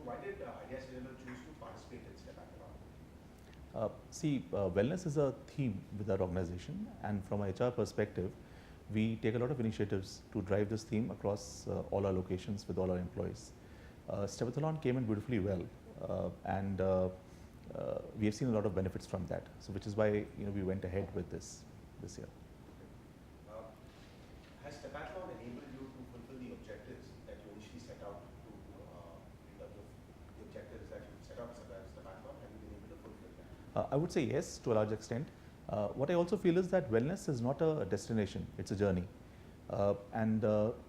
why did Idea Cellular choose to participate in Stepathlon? Wellness is a theme with our organization, and from a HR perspective, we take a lot of initiatives to drive this theme across all our locations with all our employees. Stepathlon came in beautifully well, and we have seen a lot of benefits from that. So, which is why we went ahead with this year. Uh, has Stepathlon enabled you to fulfill the objectives that you initially set out to, in terms of the objectives that you set out for Stepathlon? Have you been able to fulfill that? I would say yes, to a large extent. What I also feel is that wellness is not a destination, it's a journey. And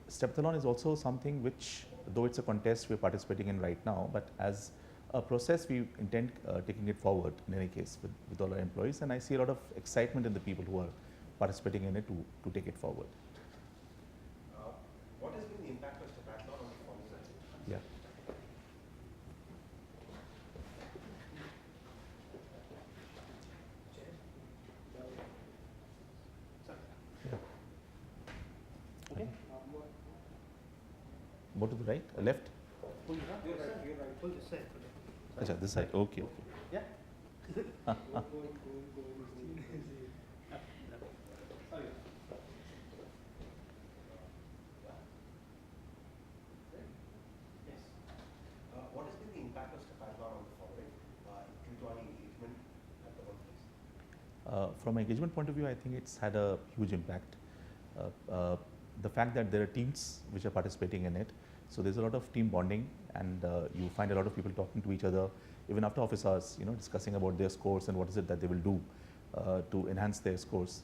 Stepathlon is also something which, though it's a contest we're participating in right now, but as a process we intend taking it forward in any case with all our employees, and I see a lot of excitement in the people who are participating in it to take it forward. What has been the impact of Stepathlon on the performance? Yeah. Okay. More to the right, left? Pull it up. You're right. Pull this side. Achha, this side. Okay. Yeah. What has been the impact of Stepathlon on the following due to our engagement at the workplace? From an engagement point of view, I think it's had a huge impact. The fact that there are teams which are participating in it, so there's a lot of team bonding, and you find a lot of people talking to each other, even after office hours, discussing about their scores and what is it that they will do to enhance their scores.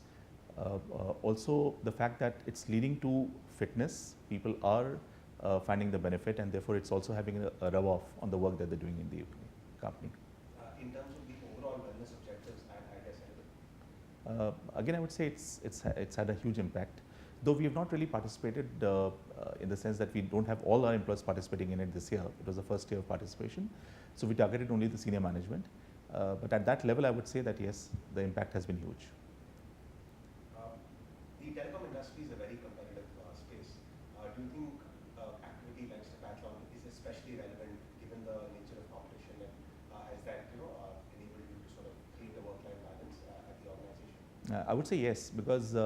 Also, the fact that it's leading to fitness, people are finding the benefit, and therefore it's also having a rub off on the work that they're doing in the company. In terms of the overall wellness objectives at Idea Cellular? Again, I would say it's had a huge impact, though we have not really participated in the sense that we don't have all our employees participating in it this year. It was the first year of participation, so we targeted only the senior management. But at that level, I would say that yes, the impact has been huge. The telecom industry is a very competitive space. Do you think activity like Stepathlon is especially relevant given the nature of competition, and has that enabled you to sort of create a work-life balance at the organization? I would say yes, because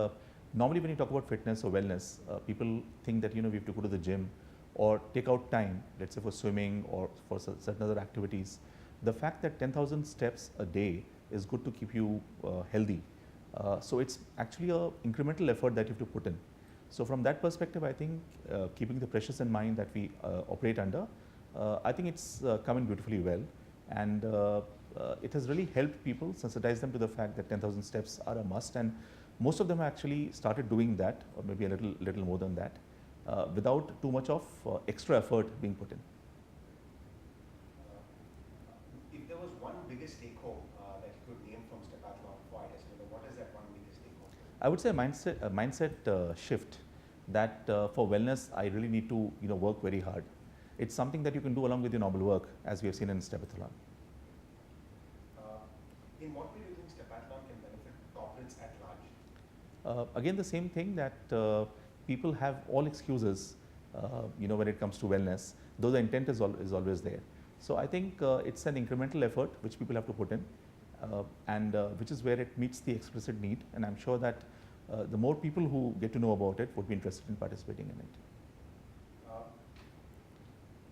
normally when you talk about fitness or wellness, people think that we have to go to the gym or take out time, let's say for swimming or for certain other activities. The fact that 10,000 steps a day is good to keep you healthy. So it's actually an incremental effort that you have to put in. So from that perspective, I think keeping the pressures in mind that we operate under, I think it's come in beautifully well, and it has really helped people, sensitize them to the fact that 10,000 steps are a must, and most of them actually started doing that, or maybe a little more than that, without too much of extra effort being put in. If there was one biggest take home that you could name from Stepathlon for Idea Cellular, what is that one biggest take home? I would say a mindset shift, that for wellness I really need to work very hard. It's something that you can do along with your normal work, as we have seen in Stepathlon. In what way do you think Stepathlon can benefit corporates at large? Again, the same thing, that people have all excuses when it comes to wellness, though the intent is always there. So I think it's an incremental effort which people have to put in, and which is where it meets the explicit need, and I'm sure that the more people who get to know about it would be interested in participating in it.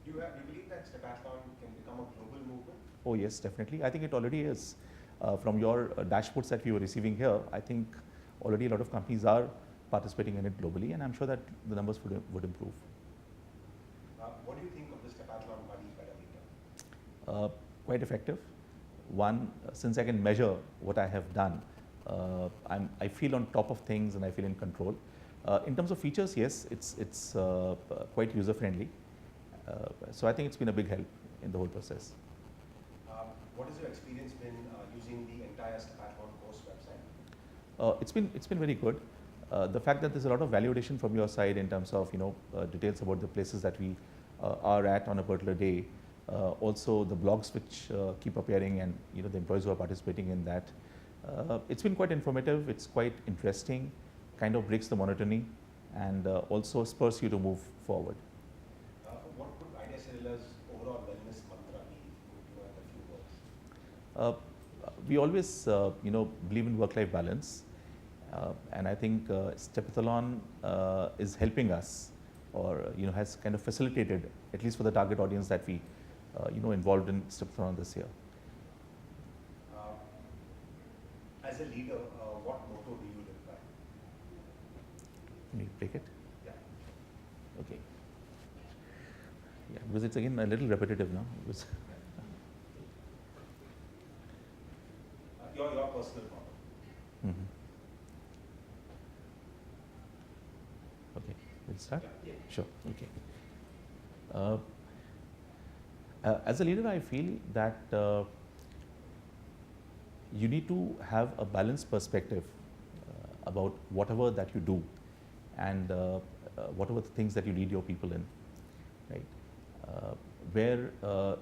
Do you believe that Stepathlon can become a global movement? Oh yes, definitely. I think it already is. From your dashboards that we were receiving here, I think already a lot of companies are participating in it globally, and I'm sure that the numbers would improve. What do you think of the Stepathlon Buddy parameter? Quite effective. One, since I can measure what I have done, I feel on top of things and I feel in control. In terms of features, yes, it's quite user friendly. So I think it's been a big help in the whole process. What has your experience been using the entire Stepathlon course website? It's been very good. The fact that there's a lot of validation from your side in terms of details about the places that we are at on a particular day. Also the blogs which keep appearing, and the employees who are participating in that. It's been quite informative. It's quite interesting. Kind of breaks the monotony, and also spurs you to move forward. What would Idea Cellular's overall wellness Uh, we always, believe in work-life balance, and I think Stepathlon is helping us, or has kind of facilitated, at least for the target audience that we, involved in Stepathlon this year. As a leader, what motto do you live by? Can you break it? Yeah. Okay. Yeah, because it's again a little repetitive now. Your personal motto. Mhm. Okay, we'll start? Yeah. Sure, okay. As a leader, I feel that you need to have a balanced perspective about whatever that you do, and whatever the things that you lead your people in, right? Where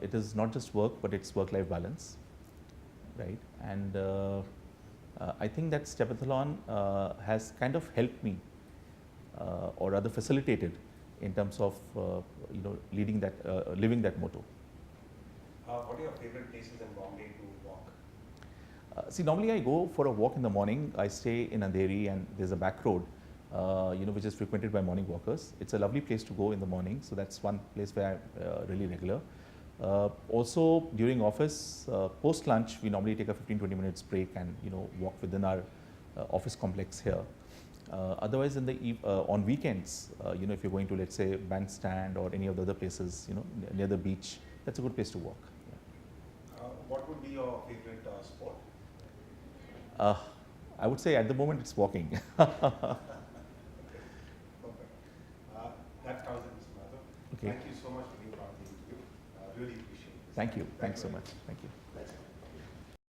it is not just work, but it's work-life balance, right? And I think that Stepathlon has kind of helped me, or rather facilitated, in terms of leading that, living that motto. What are your favorite places in Bombay to walk? See, normally I go for a walk in the morning. I stay in Andheri, and there's a back road, which is frequented by morning walkers. It's a lovely place to go in the morning, so that's one place where I'm really regular. Also, during office, post lunch, we normally take a 15-20 minutes break and walk within our office complex here. Otherwise, in the on weekends, if you're going to, let's say, Bandstand or any of the other places, near the beach, that's a good place to walk. What would be your favorite sport? I would say at the moment it's walking. Perfect. That covers it, Mr. Madhav. Okay. Thank you so much for being part of the interview. Really appreciate it. Thank you. Thanks so very much. Thank you.